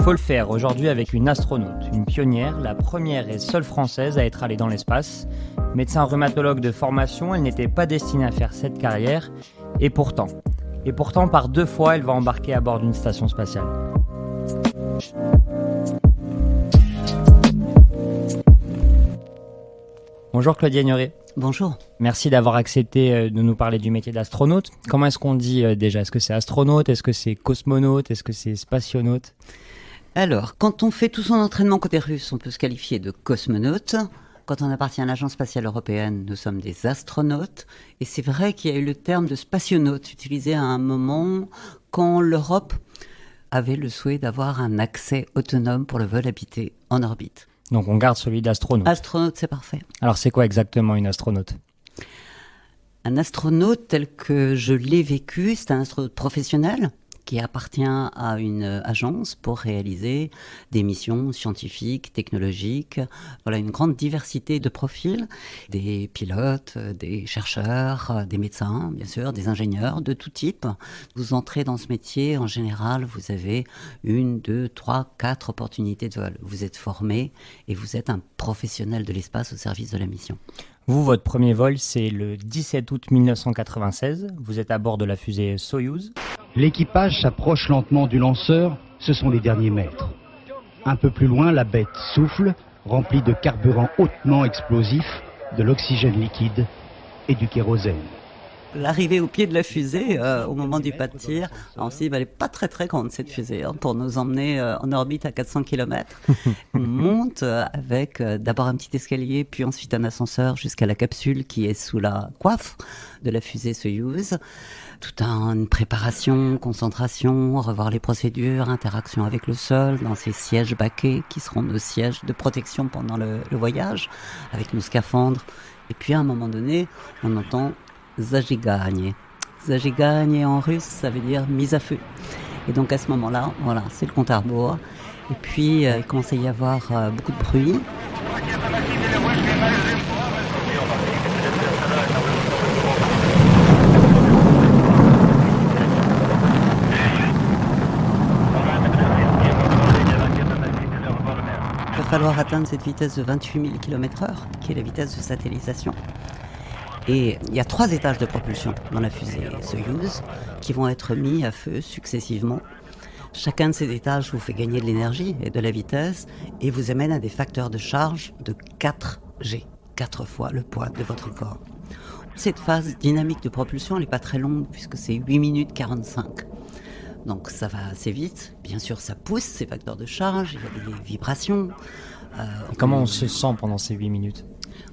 faut le faire aujourd'hui avec une astronaute, une pionnière, la première et seule française à être allée dans l'espace. Médecin rhumatologue de formation, elle n'était pas destinée à faire cette carrière, et pourtant, par 2 fois, elle va embarquer à bord d'une station spatiale. Bonjour Claudia Ignoré. Bonjour. Merci d'avoir accepté de nous parler du métier d'astronaute. Comment est-ce qu'on dit déjà ? Est-ce que c'est astronaute ? Est-ce que c'est cosmonaute ? Est-ce que c'est spationaute ? Alors, quand on fait tout son entraînement côté russe, on peut se qualifier de cosmonaute. Quand on appartient à l'Agence spatiale européenne, nous sommes des astronautes. Et c'est vrai qu'il y a eu le terme de spationaute utilisé à un moment quand l'Europe avait le souhait d'avoir un accès autonome pour le vol habité en orbite. Donc on garde celui d'astronaute. Astronaute, c'est parfait. Alors c'est quoi exactement une astronaute ? Un astronaute tel que je l'ai vécu, c'est un astronaute professionnel qui appartient à une agence pour réaliser des missions scientifiques, technologiques. Voilà, une grande diversité de profils, des pilotes, des chercheurs, des médecins, bien sûr, des ingénieurs de tout type. Vous entrez dans ce métier, en général, vous avez 1, 2, 3, 4 opportunités de vol. Vous êtes formé et vous êtes un professionnel de l'espace au service de la mission. Vous, votre premier vol, c'est le 17 août 1996. Vous êtes à bord de la fusée Soyouz. L'équipage s'approche lentement du lanceur, ce sont les derniers mètres. Un peu plus loin, la bête souffle, remplie de carburant hautement explosif, de l'oxygène liquide et du kérosène. L'arrivée au pied de la fusée, au moment du pas de tir, on s'est dit, elle n'est pas très très grande cette fusée, pour nous emmener en orbite à 400 km. On monte avec d'abord un petit escalier, puis ensuite un ascenseur jusqu'à la capsule qui est sous la coiffe de la fusée Soyouz. Toute une préparation, concentration, revoir les procédures, interaction avec le sol, dans ces sièges baquets qui seront nos sièges de protection pendant le voyage, avec nos scaphandres. Et puis à un moment donné, on entend Zajiganye. Zajiganye en russe, ça veut dire mise à feu. Et donc à ce moment-là, voilà, c'est le compte à rebours. Et puis il commence à y avoir beaucoup de bruit. Il va falloir atteindre cette vitesse de 28 000 km/h, qui est la vitesse de satellisation. Et il y a 3 étages de propulsion dans la fusée Soyouz qui vont être mis à feu successivement. Chacun de ces étages vous fait gagner de l'énergie et de la vitesse et vous amène à des facteurs de charge de 4G, 4 fois le poids de votre corps. Cette phase dynamique de propulsion, elle n'est pas très longue puisque c'est 8 minutes 45. Donc ça va assez vite. Bien sûr, ça pousse ces facteurs de charge, il y a des vibrations. Comment on se sent pendant ces 8 minutes ?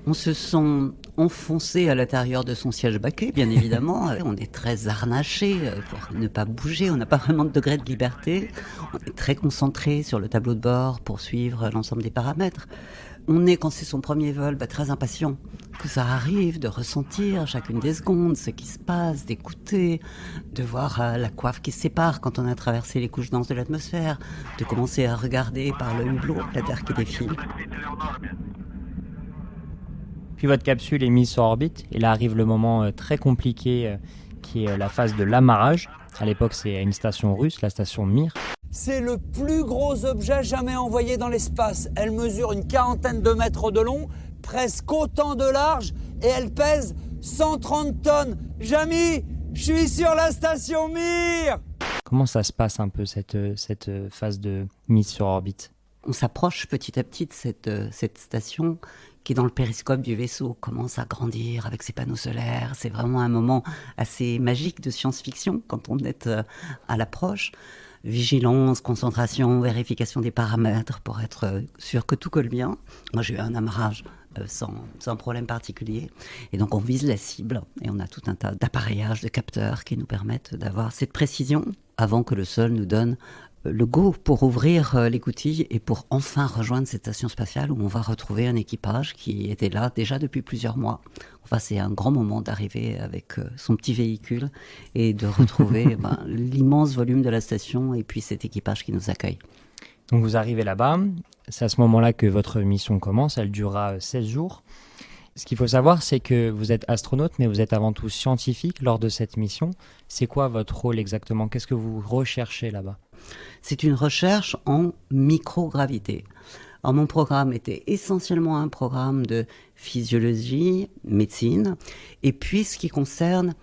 On se sent enfoncé à l'intérieur de son siège baquet, bien évidemment. On est très harnaché pour ne pas bouger. On n'a pas vraiment de degré de liberté. On est très concentré sur le tableau de bord pour suivre l'ensemble des paramètres. On est, quand c'est son premier vol, très impatient que ça arrive, de ressentir chacune des secondes ce qui se passe, d'écouter, de voir la coiffe qui se sépare quand on a traversé les couches denses de l'atmosphère, de commencer à regarder par le hublot la Terre qui défile. Puis votre capsule est mise sur orbite et là arrive le moment très compliqué qui est la phase de l'amarrage. À l'époque, c'est à une station russe, la station Mir. C'est le plus gros objet jamais envoyé dans l'espace. Elle mesure une 40aine de mètres de long, presque autant de large et elle pèse 130 tonnes. Jamy, je suis sur la station Mir. Comment ça se passe un peu cette phase de mise sur orbite ? On s'approche petit à petit de cette station qui, dans le périscope du vaisseau, commence à grandir avec ses panneaux solaires. C'est vraiment un moment assez magique de science-fiction quand on est à l'approche. Vigilance, concentration, vérification des paramètres pour être sûr que tout colle bien. Moi, j'ai eu un amarrage sans problème particulier. Et donc, on vise la cible et on a tout un tas d'appareillages, de capteurs qui nous permettent d'avoir cette précision avant que le sol nous donne le go pour ouvrir l'écoutille et pour enfin rejoindre cette station spatiale où on va retrouver un équipage qui était là déjà depuis plusieurs mois. Enfin, c'est un grand moment d'arriver avec son petit véhicule et de retrouver l'immense volume de la station et puis cet équipage qui nous accueille. Donc vous arrivez là-bas, c'est à ce moment-là que votre mission commence, elle durera 16 jours. Ce qu'il faut savoir, c'est que vous êtes astronaute, mais vous êtes avant tout scientifique lors de cette mission. C'est quoi votre rôle exactement? Qu'est-ce que vous recherchez là-bas? C'est une recherche en microgravité. Alors, mon programme était essentiellement un programme de physiologie, médecine, et puis ce qui concerne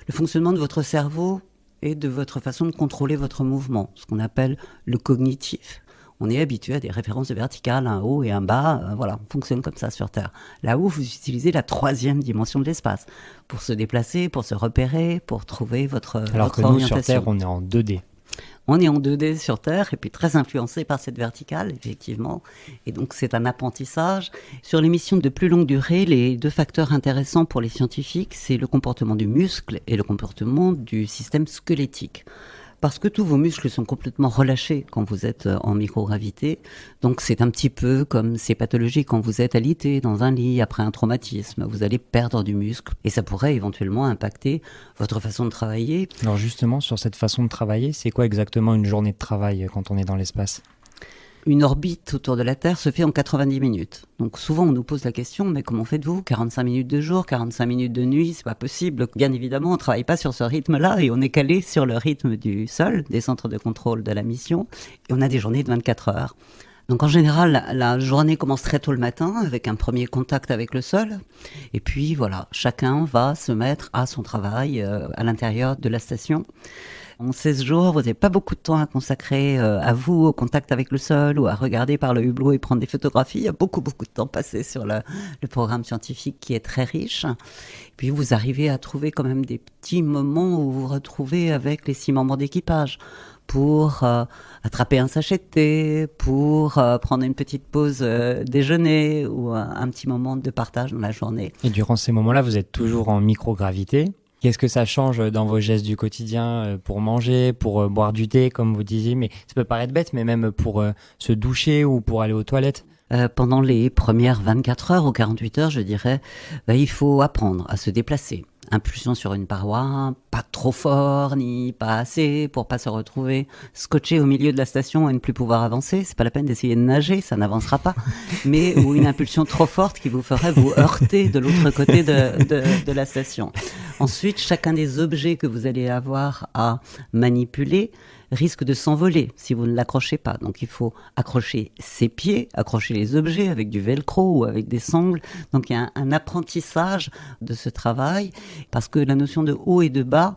le fonctionnement de votre cerveau et de votre façon de contrôler votre mouvement, ce qu'on appelle le cognitif. On est habitué à des références verticales, un haut et un bas, voilà, on fonctionne comme ça sur Terre. Là-haut, vous utilisez la 3e dimension de l'espace pour se déplacer, pour se repérer, pour trouver votre orientation. Alors que nous, sur Terre, on est en 2D. On est en 2D sur Terre et puis très influencé par cette verticale, effectivement. Et donc, c'est un apprentissage. Sur les missions de plus longue durée, les 2 facteurs intéressants pour les scientifiques, c'est le comportement du muscle et le comportement du système squelettique. Parce que tous vos muscles sont complètement relâchés quand vous êtes en microgravité. Donc c'est un petit peu comme ces pathologies quand vous êtes alité dans un lit après un traumatisme. Vous allez perdre du muscle et ça pourrait éventuellement impacter votre façon de travailler. Alors justement, sur cette façon de travailler, c'est quoi exactement une journée de travail quand on est dans l'espace ? Une orbite autour de la Terre se fait en 90 minutes. Donc souvent on nous pose la question, mais comment faites-vous ? 45 minutes de jour, 45 minutes de nuit, c'est pas possible. Bien évidemment, on ne travaille pas sur ce rythme-là et on est calé sur le rythme du sol, des centres de contrôle de la mission. Et on a des journées de 24 heures. Donc en général, la journée commence très tôt le matin avec un premier contact avec le sol. Et puis voilà, chacun va se mettre à son travail à l'intérieur de la station. En 16 jours, vous n'avez pas beaucoup de temps à consacrer à vous, au contact avec le sol ou à regarder par le hublot et prendre des photographies. Il y a beaucoup de temps passé sur le programme scientifique qui est très riche. Puis vous arrivez à trouver quand même des petits moments où vous vous retrouvez avec les 6 membres d'équipage pour attraper un sachet de thé, pour prendre une petite pause déjeuner ou un petit moment de partage dans la journée. Et durant ces moments-là, vous êtes toujours en microgravité. Qu'est-ce que ça change dans vos gestes du quotidien pour manger, pour boire du thé, comme vous disiez, mais ça peut paraître bête, mais même pour se doucher ou pour aller aux toilettes? Pendant les premières 24 heures ou 48 heures, je dirais, il faut apprendre à se déplacer. Impulsion sur une paroi, pas trop fort ni pas assez pour pas se retrouver scotché au milieu de la station et ne plus pouvoir avancer. C'est pas la peine d'essayer de nager, ça n'avancera pas. Mais ou une impulsion trop forte qui vous ferait vous heurter de l'autre côté de la station. Ensuite, chacun des objets que vous allez avoir à manipuler risque de s'envoler si vous ne l'accrochez pas. Donc il faut accrocher ses pieds, accrocher les objets avec du velcro ou avec des sangles. Donc il y a un apprentissage de ce travail parce que la notion de haut et de bas,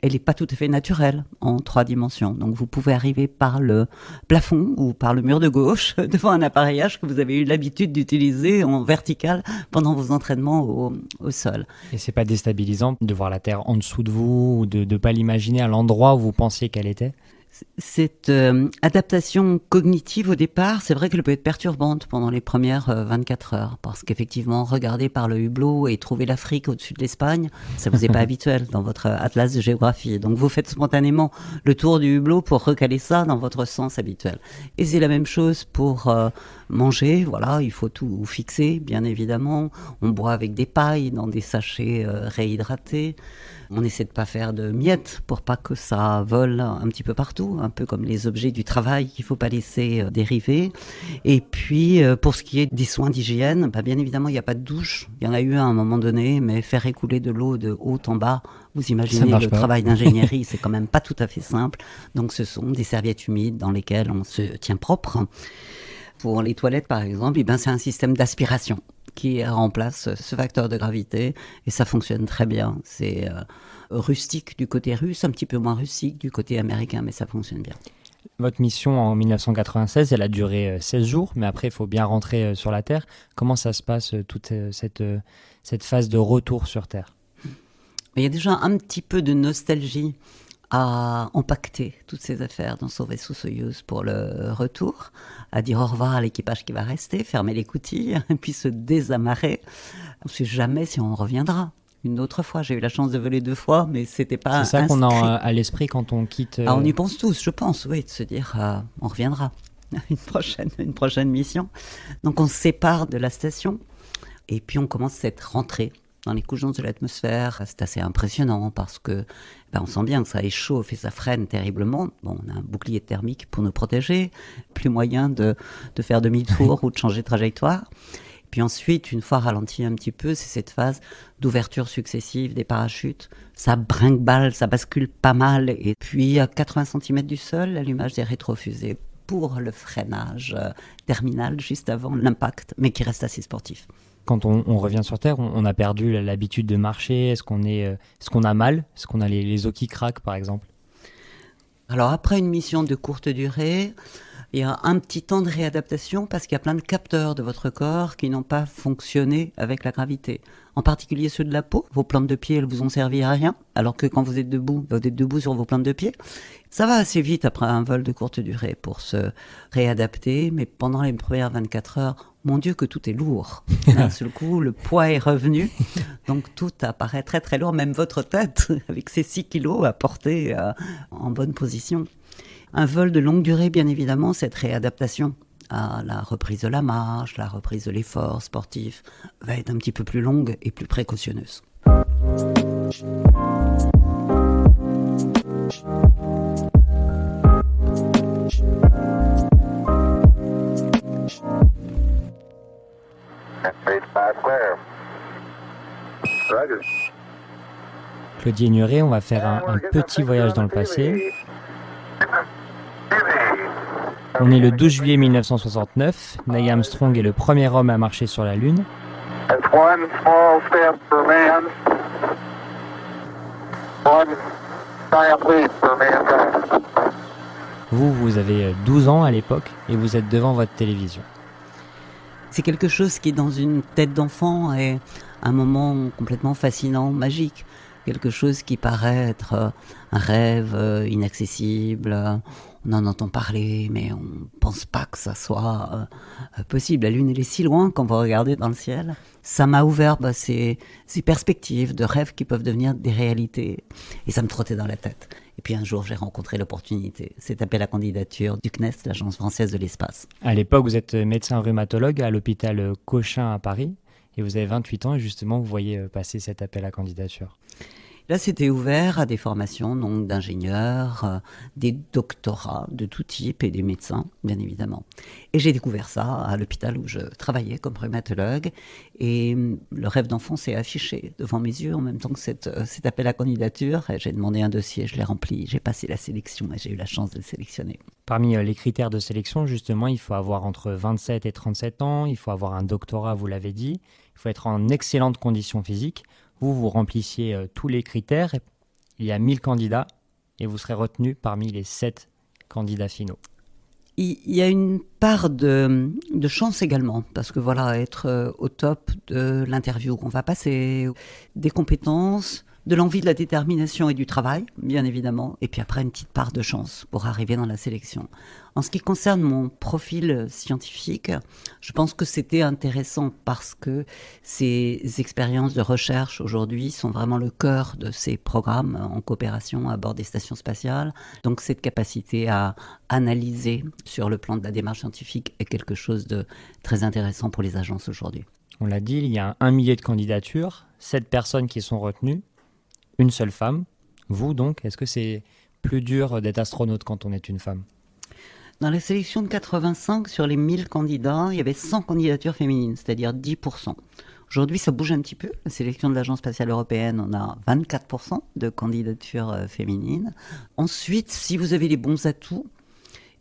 elle n'est pas tout à fait naturelle en 3 dimensions. Donc vous pouvez arriver par le plafond ou par le mur de gauche devant un appareillage que vous avez eu l'habitude d'utiliser en vertical pendant vos entraînements au sol. Et c'est pas déstabilisant de voir la Terre en dessous de vous ou de pas l'imaginer à l'endroit où vous pensiez qu'elle était ? Cette adaptation cognitive au départ, c'est vrai qu'elle peut être perturbante pendant les premières 24 heures parce qu'effectivement, regarder par le hublot et trouver l'Afrique au-dessus de l'Espagne, ça vous est pas habituel dans votre atlas de géographie. Donc vous faites spontanément le tour du hublot pour recaler ça dans votre sens habituel. Et c'est la même chose pour manger, voilà, il faut tout fixer, bien évidemment. On boit avec des pailles dans des sachets réhydratés. On essaie de pas faire de miettes pour pas que ça vole un petit peu partout, un peu comme les objets du travail qu'il faut pas laisser dériver. Et puis, pour ce qui est des soins d'hygiène, bien évidemment, il n'y a pas de douche. Il y en a eu à un moment donné, mais faire écouler de l'eau de haut en bas, vous imaginez le travail d'ingénierie, c'est quand même pas tout à fait simple. Donc, ce sont des serviettes humides dans lesquelles on se tient propre. Pour les toilettes, par exemple, c'est un système d'aspiration qui remplace ce facteur de gravité et ça fonctionne très bien. C'est rustique du côté russe, un petit peu moins rustique du côté américain, mais ça fonctionne bien. Votre mission en 1996, elle a duré 16 jours, mais après il faut bien rentrer sur la Terre. Comment ça se passe, toute cette phase de retour sur Terre ? Il y a déjà un petit peu de nostalgie à empaqueter toutes ces affaires dans son vaisseau Soyouz pour le retour, à dire au revoir à l'équipage qui va rester, fermer les coutilles, et puis se désamarrer. On ne sait jamais si on reviendra. Une autre fois, j'ai eu la chance de voler 2 fois, mais c'était pas C'est ça inscrit. qu'on a à l'esprit quand on quitte... On y pense tous, je pense, oui, de se dire on reviendra. Une prochaine mission. Donc on se sépare de la station, et puis on commence cette rentrée dans les couches de l'atmosphère. C'est assez impressionnant parce que on sent bien que ça échauffe et ça freine terriblement. Bon, on a un bouclier thermique pour nous protéger, plus moyen de faire demi-tour ou de changer de trajectoire. Puis ensuite, une fois ralenti un petit peu, c'est cette phase d'ouverture successive des parachutes. Ça brinque-balle, ça bascule pas mal. Et puis, à 80 cm du sol, l'allumage des rétrofusées pour le freinage terminal juste avant l'impact, mais qui reste assez sportif. Quand on revient sur Terre, on a perdu l'habitude de marcher. Est-ce qu'on a mal? Est-ce qu'on a les os qui craquent, par exemple? Alors, après une mission de courte durée, il y a un petit temps de réadaptation parce qu'il y a plein de capteurs de votre corps qui n'ont pas fonctionné avec la gravité. En particulier ceux de la peau. Vos plantes de pied, elles vous ont servi à rien, alors que quand vous êtes debout sur vos plantes de pied. Ça va assez vite après un vol de courte durée pour se réadapter, mais pendant les premières 24 heures, mon Dieu que tout est lourd. D'un seul coup, le poids est revenu, donc tout apparaît très très lourd, même votre tête, avec ses 6 kilos à porter en bonne position. Un vol de longue durée, bien évidemment, cette réadaptation à la reprise de la marche, la reprise de l'effort sportif, va être un petit peu plus longue et plus précautionneuse. Claudie Nuret, on va faire un petit voyage dans le passé. On est le 12 juillet 1969. Neil Armstrong est le premier homme à marcher sur la Lune. Vous avez 12 ans à l'époque et vous êtes devant votre télévision. C'est quelque chose qui, dans une tête d'enfant, est un moment complètement fascinant, magique. Quelque chose qui paraît être un rêve inaccessible. On en entend parler, mais on ne pense pas que ça soit possible. La Lune, elle est si loin quand vous regardez dans le ciel. Ça m'a ouvert ces perspectives de rêves qui peuvent devenir des réalités. Et ça me trottait dans la tête. Et puis un jour, j'ai rencontré l'opportunité. C'est appelé la candidature du CNES, l'Agence française de l'espace. À l'époque, vous êtes médecin rhumatologue à l'hôpital Cochin à Paris. Et vous avez 28 ans et justement, vous voyez passer cet appel à candidature. Là, c'était ouvert à des formations donc d'ingénieurs, des doctorats de tout type et des médecins, bien évidemment. Et j'ai découvert ça à l'hôpital où je travaillais comme rhumatologue. Et le rêve d'enfant s'est affiché devant mes yeux en même temps que cet appel à candidature. Et j'ai demandé un dossier, je l'ai rempli, j'ai passé la sélection et j'ai eu la chance d'être sélectionnée. Parmi les critères de sélection, justement, il faut avoir entre 27 et 37 ans, il faut avoir un doctorat, vous l'avez dit, il faut être en excellente condition physique. Vous remplissiez tous les critères, il y a 1000 candidats et vous serez retenu parmi les 7 candidats finaux. Il y a une part de chance également, parce que voilà, être au top de l'interview qu'on va passer, des compétences, de l'envie, de la détermination et du travail, bien évidemment, et puis après une petite part de chance pour arriver dans la sélection. En ce qui concerne mon profil scientifique, je pense que c'était intéressant parce que ces expériences de recherche aujourd'hui sont vraiment le cœur de ces programmes en coopération à bord des stations spatiales. Donc cette capacité à analyser sur le plan de la démarche scientifique est quelque chose de très intéressant pour les agences aujourd'hui. On l'a dit, il y a 1 millier de candidatures, 7 personnes qui sont retenues, une seule femme. Vous donc, est-ce que c'est plus dur d'être astronaute quand on est une femme ? Dans la sélection de 85, sur les 1000 candidats, il y avait 100 candidatures féminines, c'est-à-dire 10%. Aujourd'hui, ça bouge un petit peu. La sélection de l'Agence spatiale européenne, on a 24% de candidatures féminines. Ensuite, si vous avez les bons atouts,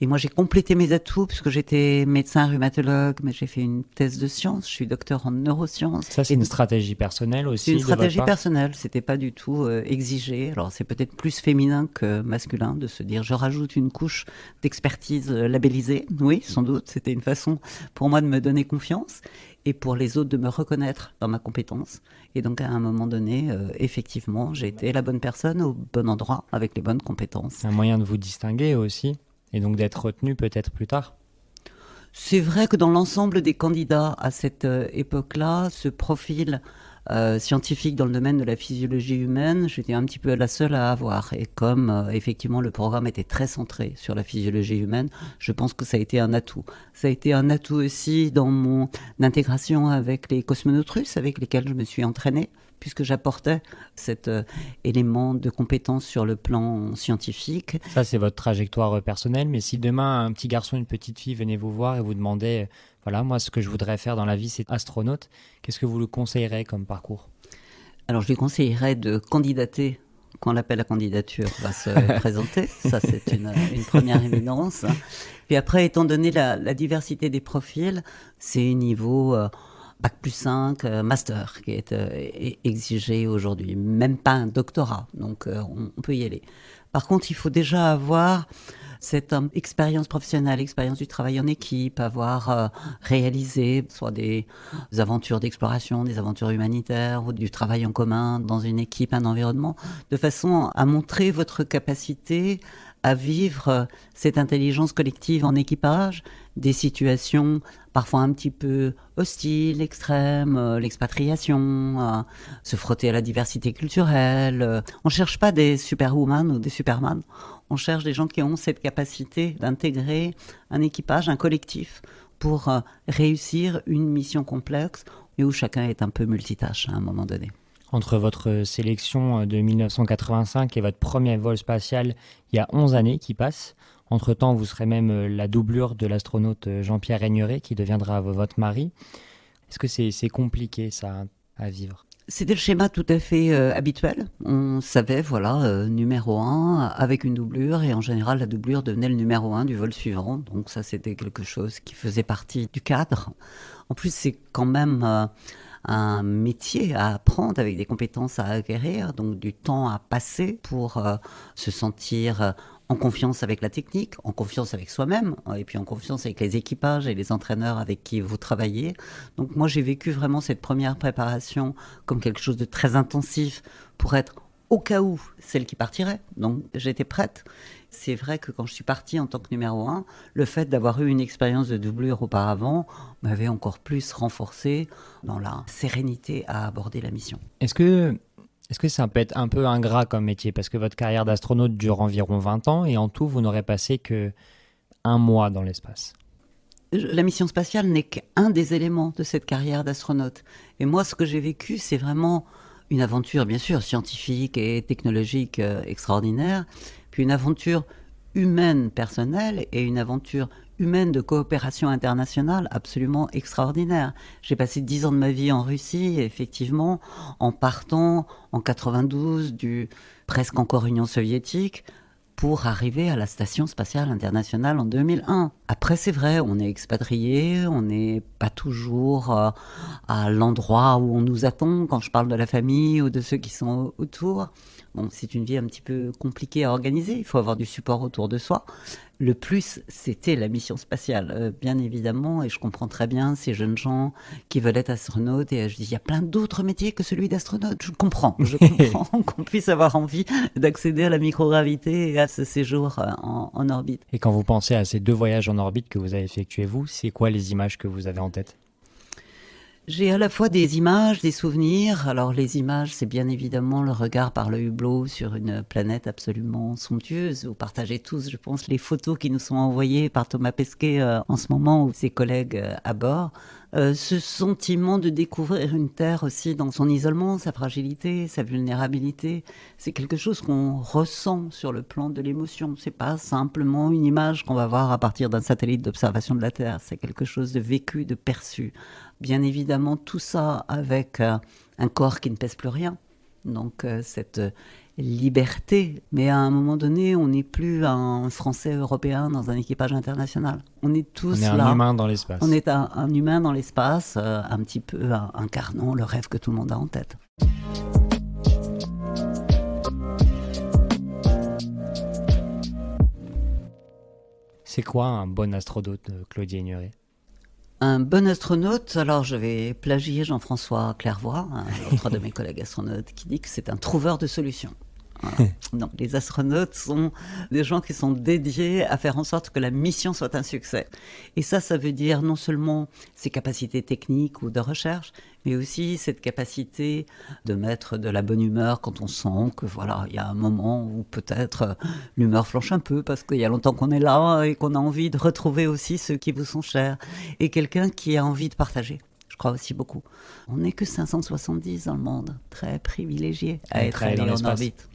et moi j'ai complété mes atouts puisque j'étais médecin rhumatologue, mais j'ai fait une thèse de sciences, je suis docteur en neurosciences. Ça c'est une stratégie personnelle aussi? C'est une stratégie personnelle, c'était pas du tout exigé. Alors c'est peut-être plus féminin que masculin de se dire je rajoute une couche d'expertise labellisée. Oui, sans doute, c'était une façon pour moi de me donner confiance et pour les autres de me reconnaître dans ma compétence. Et donc à un moment donné, effectivement, j'ai été la bonne personne au bon endroit avec les bonnes compétences. Un moyen de vous distinguer aussi? Et donc d'être retenu peut-être plus tard? C'est vrai que dans l'ensemble des candidats à cette époque-là, ce profil scientifique dans le domaine de la physiologie humaine, j'étais un petit peu la seule à avoir. Et comme effectivement le programme était très centré sur la physiologie humaine, je pense que ça a été un atout. Ça a été un atout aussi dans mon intégration avec les cosmonautes russes avec lesquels je me suis entraînée, puisque j'apportais cet élément de compétence sur le plan scientifique. Ça, c'est votre trajectoire personnelle, mais si demain un petit garçon, une petite fille venait vous voir et vous demandait voilà, moi ce que je voudrais faire dans la vie c'est astronaute, qu'est-ce que vous lui conseillerez comme parcours ? Alors, je lui conseillerais de candidater quand l'appel à candidature va se présenter. Ça, c'est une première évidence. Puis après, étant donné la diversité des profils, c'est niveau Bac plus 5, master qui est exigé aujourd'hui. Même pas un doctorat, donc on peut y aller. Par contre, il faut déjà avoir cette expérience professionnelle, expérience du travail en équipe, avoir réalisé soit des aventures d'exploration, des aventures humanitaires ou du travail en commun dans une équipe, un environnement, de façon à montrer votre capacité à vivre cette intelligence collective en équipage, des situations parfois un petit peu hostiles, extrêmes, l'expatriation, se frotter à la diversité culturelle. On ne cherche pas des superwoman ou des superman, on cherche des gens qui ont cette capacité d'intégrer un équipage, un collectif, pour réussir une mission complexe et où chacun est un peu multitâche à un moment donné. Entre votre sélection de 1985 et votre premier vol spatial, il y a 11 années qui passent. Entre-temps, vous serez même la doublure de l'astronaute Jean-Pierre Régneret, qui deviendra votre mari. Est-ce que c'est compliqué, ça, à vivre ? C'était le schéma tout à fait habituel. On savait, numéro 1 avec une doublure, et en général, la doublure devenait le numéro 1 du vol suivant. Donc ça, c'était quelque chose qui faisait partie du cadre. En plus, c'est quand même un métier à apprendre avec des compétences à acquérir, donc du temps à passer pour se sentir en confiance avec la technique, en confiance avec soi-même, et puis en confiance avec les équipages et les entraîneurs avec qui vous travaillez. Donc moi, j'ai vécu vraiment cette première préparation comme quelque chose de très intensif pour être au cas où celle qui partirait. Donc j'étais prête. C'est vrai que quand je suis partie en tant que numéro 1, le fait d'avoir eu une expérience de doublure auparavant m'avait encore plus renforcée dans la sérénité à aborder la mission. Est-ce que ça peut être un peu ingrat comme métier ? Parce que votre carrière d'astronaute dure environ 20 ans et en tout, vous n'aurez passé que 1 mois dans l'espace. La mission spatiale n'est qu'un des éléments de cette carrière d'astronaute. Et moi, ce que j'ai vécu, c'est vraiment une aventure, bien sûr, scientifique et technologique extraordinaire, puis une aventure humaine personnelle et une aventure humaine de coopération internationale absolument extraordinaire. J'ai passé 10 ans de ma vie en Russie, effectivement, en partant en 92 du presque encore Union soviétique, pour arriver à la Station spatiale internationale en 2001. Après, c'est vrai, on est expatrié, on n'est pas toujours à l'endroit où on nous attend quand je parle de la famille ou de ceux qui sont autour. Bon, c'est une vie un petit peu compliquée à organiser, il faut avoir du support autour de soi. Le plus, c'était la mission spatiale, bien évidemment, et je comprends très bien ces jeunes gens qui veulent être astronautes, et je dis, il y a plein d'autres métiers que celui d'astronaute. Je comprends qu'on puisse avoir envie d'accéder à la microgravité et à ce séjour en orbite. Et quand vous pensez à ces 2 voyages en orbite que vous avez effectués, c'est quoi les images que vous avez en tête ? J'ai à la fois des images, des souvenirs. Alors les images, c'est bien évidemment le regard par le hublot sur une planète absolument somptueuse. Vous partagez tous, je pense, les photos qui nous sont envoyées par Thomas Pesquet en ce moment ou ses collègues à bord. Ce sentiment de découvrir une Terre aussi dans son isolement, sa fragilité, sa vulnérabilité, c'est quelque chose qu'on ressent sur le plan de l'émotion. C'est pas simplement une image qu'on va voir à partir d'un satellite d'observation de la Terre. C'est quelque chose de vécu, de perçu. Bien évidemment, tout ça avec un corps qui ne pèse plus rien. Donc cette liberté. Mais à un moment donné, on n'est plus un Français européen dans un équipage international. On est tous là. On est un humain dans l'espace. On est un humain dans l'espace, un petit peu incarnant le rêve que tout le monde a en tête. C'est quoi un bon astronaute, Claudie Régneret ? Un bon astronaute, alors je vais plagier Jean-François Clairvoy, un autre de mes collègues astronautes, qui dit que c'est un trouveur de solutions. Voilà. Donc, les astronautes sont des gens qui sont dédiés à faire en sorte que la mission soit un succès. Et ça veut dire non seulement ses capacités techniques ou de recherche, mais aussi cette capacité de mettre de la bonne humeur quand on sent que voilà, il y a un moment où peut-être l'humeur flanche un peu parce qu'il y a longtemps qu'on est là et qu'on a envie de retrouver aussi ceux qui vous sont chers. Et quelqu'un qui a envie de partager. Je crois aussi beaucoup. On n'est que 570 dans le monde, très privilégiés à être allés en orbite.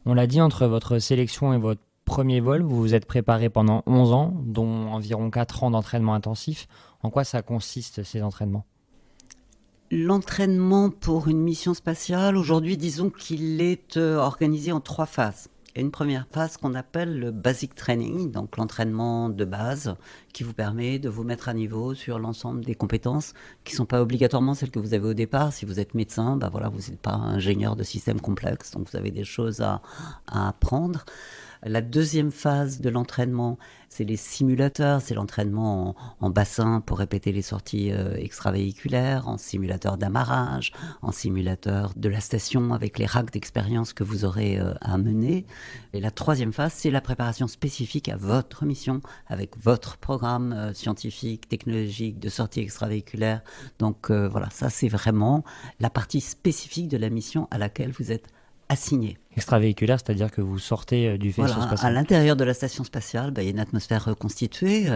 On l'a dit, entre votre sélection et votre premier vol, vous vous êtes préparé pendant 11 ans, dont environ 4 ans d'entraînement intensif. En quoi ça consiste, ces entraînements ? L'entraînement pour une mission spatiale, aujourd'hui, disons qu'il est organisé en 3 phases. Il y a une première phase qu'on appelle le basic training, donc l'entraînement de base, qui vous permet de vous mettre à niveau sur l'ensemble des compétences qui ne sont pas obligatoirement celles que vous avez au départ. Si vous êtes médecin, voilà, vous n'êtes pas ingénieur de systèmes complexes, donc vous avez des choses à apprendre. La deuxième phase de l'entraînement, c'est les simulateurs, c'est l'entraînement en bassin pour répéter les sorties extravéhiculaires, en simulateur d'amarrage, en simulateur de la station avec les racks d'expérience que vous aurez à mener. Et la troisième phase, c'est la préparation spécifique à votre mission, avec votre programme scientifique, technologique, de sortie extravéhiculaire. Donc voilà, ça c'est vraiment la partie spécifique de la mission à laquelle vous êtes assigné. Extravéhiculaire, c'est-à-dire que vous sortez du vaisseau spatial. À l'intérieur de la station spatiale, il y a une atmosphère reconstituée,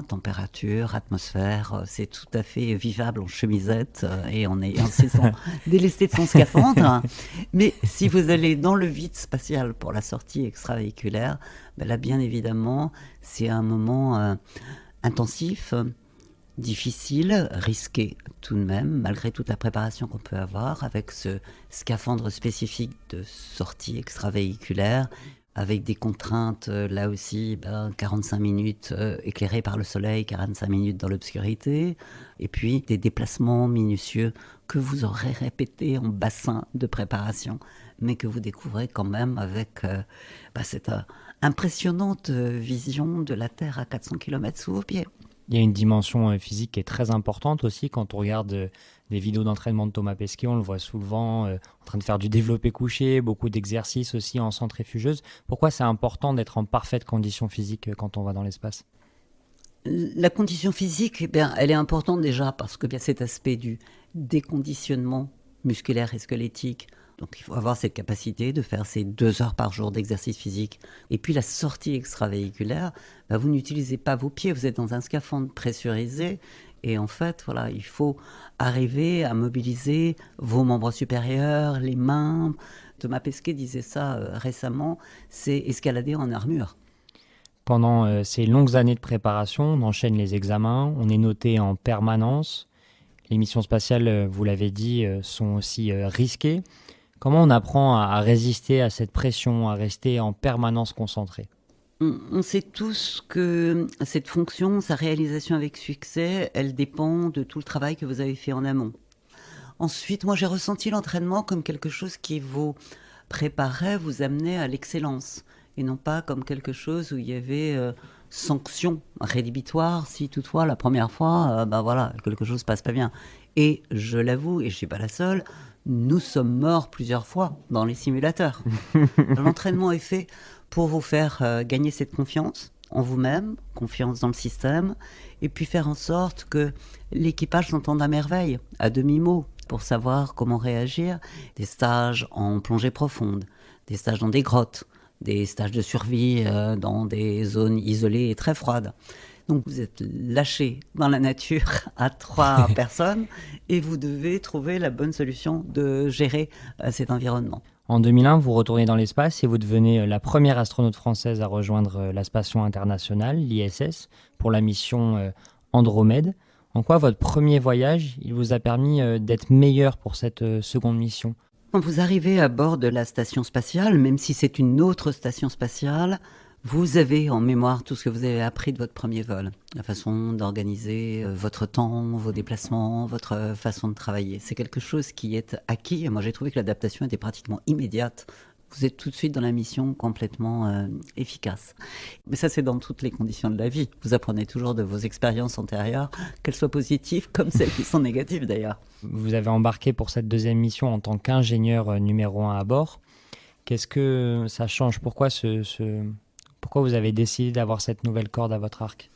température, atmosphère, c'est tout à fait vivable en chemisette et en s'étant délesté de son scaphandre. Mais si vous allez dans le vide spatial pour la sortie extravéhiculaire, là bien évidemment, c'est un moment intensif, difficile, risqué tout de même, malgré toute la préparation qu'on peut avoir, avec ce scaphandre spécifique de sortie extravéhiculaire, avec des contraintes, là aussi, 45 minutes éclairées par le soleil, 45 minutes dans l'obscurité, et puis des déplacements minutieux que vous aurez répétés en bassin de préparation, mais que vous découvrez quand même avec cette impressionnante vision de la Terre à 400 km sous vos pieds. Il y a une dimension physique qui est très importante aussi. Quand on regarde des vidéos d'entraînement de Thomas Pesquet, on le voit souvent en train de faire du développé couché, beaucoup d'exercices aussi en centrifugeuse. Pourquoi c'est important d'être en parfaite condition physique quand on va dans l'espace ? La condition physique, elle est importante déjà parce que cet aspect du déconditionnement musculaire et squelettique, donc il faut avoir cette capacité de faire ces 2 heures par jour d'exercice physique. Et puis la sortie extravéhiculaire, vous n'utilisez pas vos pieds, vous êtes dans un scaphandre pressurisé. Et en fait, il faut arriver à mobiliser vos membres supérieurs, les mains. Thomas Pesquet disait ça récemment, c'est escalader en armure. Pendant ces longues années de préparation, on enchaîne les examens, on est noté en permanence. Les missions spatiales, vous l'avez dit, sont aussi risquées. Comment on apprend à résister à cette pression, à rester en permanence concentré ? On sait tous que cette fonction, sa réalisation avec succès, elle dépend de tout le travail que vous avez fait en amont. Ensuite, moi j'ai ressenti l'entraînement comme quelque chose qui vous préparait, vous amenait à l'excellence, et non pas comme quelque chose où il y avait sanction rédhibitoire si toutefois la première fois, quelque chose ne passe pas bien. Et je l'avoue, et je ne suis pas la seule, nous sommes morts plusieurs fois dans les simulateurs. L'entraînement est fait pour vous faire gagner cette confiance en vous-même, confiance dans le système, et puis faire en sorte que l'équipage s'entende à merveille, à demi-mot, pour savoir comment réagir. Des stages en plongée profonde, des stages dans des grottes, des stages de survie dans des zones isolées et très froides. Donc vous êtes lâché dans la nature à 3 personnes et vous devez trouver la bonne solution de gérer cet environnement. En 2001, vous retournez dans l'espace et vous devenez la première astronaute française à rejoindre la Station internationale, l'ISS, pour la mission Andromède. En quoi votre premier voyage, il vous a permis d'être meilleur pour cette seconde mission ? Quand vous arrivez à bord de la station spatiale, même si c'est une autre station spatiale, vous avez en mémoire tout ce que vous avez appris de votre premier vol, la façon d'organiser votre temps, vos déplacements, votre façon de travailler. C'est quelque chose qui est acquis et moi j'ai trouvé que l'adaptation était pratiquement immédiate. Vous êtes tout de suite dans la mission complètement efficace. Mais ça, c'est dans toutes les conditions de la vie. Vous apprenez toujours de vos expériences antérieures, qu'elles soient positives comme celles qui sont négatives d'ailleurs. Vous avez embarqué pour cette deuxième mission en tant qu'ingénieur numéro 1 à bord. Qu'est-ce que ça change ? Pourquoi vous avez décidé d'avoir cette nouvelle corde à votre arc ?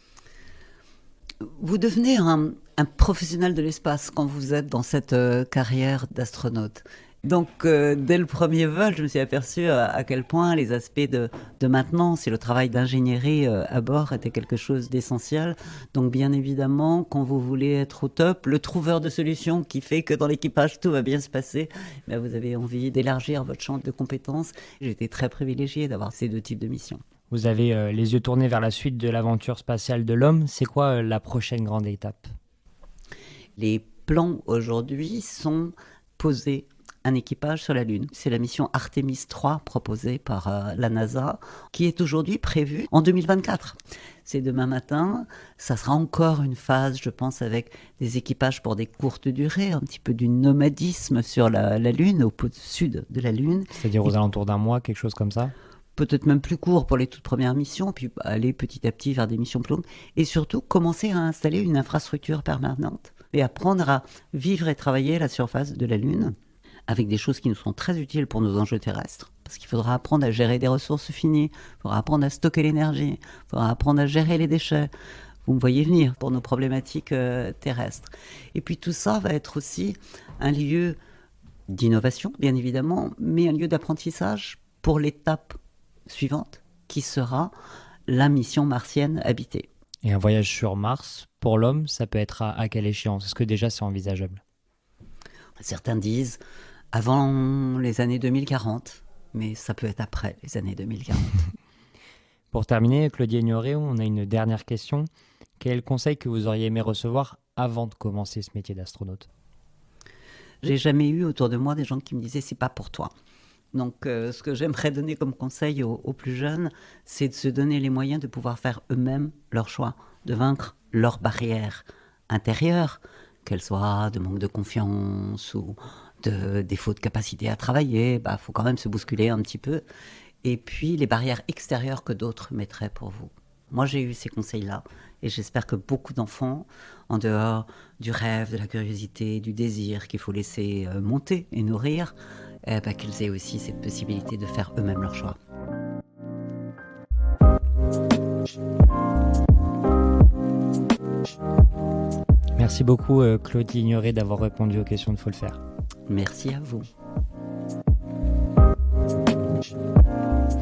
Vous devenez un professionnel de l'espace quand vous êtes dans cette carrière d'astronaute. Donc, dès le premier vol, je me suis aperçue à quel point les aspects de maintenance et le travail d'ingénierie à bord étaient quelque chose d'essentiel. Donc, bien évidemment, quand vous voulez être au top, le trouveur de solutions qui fait que dans l'équipage, tout va bien se passer, ben, vous avez envie d'élargir votre champ de compétences. J'étais très privilégiée d'avoir ces deux types de missions. Vous avez les yeux tournés vers la suite de l'aventure spatiale de l'homme. C'est quoi la prochaine grande étape ? Les plans aujourd'hui sont poser un équipage sur la Lune. C'est la mission Artemis 3 proposée par la NASA, qui est aujourd'hui prévue en 2024. C'est demain matin. Ça sera encore une phase, je pense, avec des équipages pour des courtes durées, un petit peu du nomadisme sur la Lune, au pôle sud de la Lune. C'est-à-dire aux alentours d'un mois, quelque chose comme ça ? Peut-être même plus court pour les toutes premières missions, puis aller petit à petit vers des missions plus longues, et surtout commencer à installer une infrastructure permanente et apprendre à vivre et travailler à la surface de la Lune, avec des choses qui nous sont très utiles pour nos enjeux terrestres, parce qu'il faudra apprendre à gérer des ressources finies, il faudra apprendre à stocker l'énergie, il faudra apprendre à gérer les déchets. Vous me voyez venir pour nos problématiques terrestres. Et puis tout ça va être aussi un lieu d'innovation, bien évidemment, mais un lieu d'apprentissage pour l'étape suivante, qui sera la mission martienne habitée. Et un voyage sur Mars, pour l'homme, ça peut être à quelle échéance ? Est-ce que déjà c'est envisageable ? Certains disent avant les années 2040, mais ça peut être après les années 2040. Pour terminer, Claudie Ignoré, on a une dernière question. Quel est le conseil que vous auriez aimé recevoir avant de commencer ce métier d'astronaute ? J'ai jamais eu autour de moi des gens qui me disaient « c'est pas pour toi ». Donc, ce que j'aimerais donner comme conseil aux plus jeunes, c'est de se donner les moyens de pouvoir faire eux-mêmes leur choix, de vaincre leurs barrières intérieures, qu'elles soient de manque de confiance ou de défaut de capacité à travailler. Bah, faut quand même se bousculer un petit peu. Et puis, les barrières extérieures que d'autres mettraient pour vous. Moi, j'ai eu ces conseils-là. Et j'espère que beaucoup d'enfants, en dehors du rêve, de la curiosité, du désir qu'il faut laisser monter et nourrir, qu'ils aient aussi cette possibilité de faire eux-mêmes leur choix. Merci beaucoup Claudie Ignoré d'avoir répondu aux questions de Faut le faire. Merci à vous.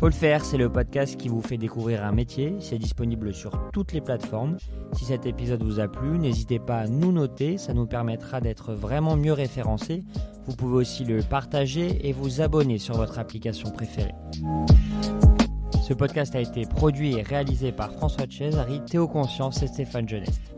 Faut le faire, c'est le podcast qui vous fait découvrir un métier. C'est disponible sur toutes les plateformes. Si cet épisode vous a plu, n'hésitez pas à nous noter, ça nous permettra d'être vraiment mieux référencés. Vous pouvez aussi le partager et vous abonner sur votre application préférée. Ce podcast a été produit et réalisé par François Cesari, Théo Conscience et Stéphane Geneste.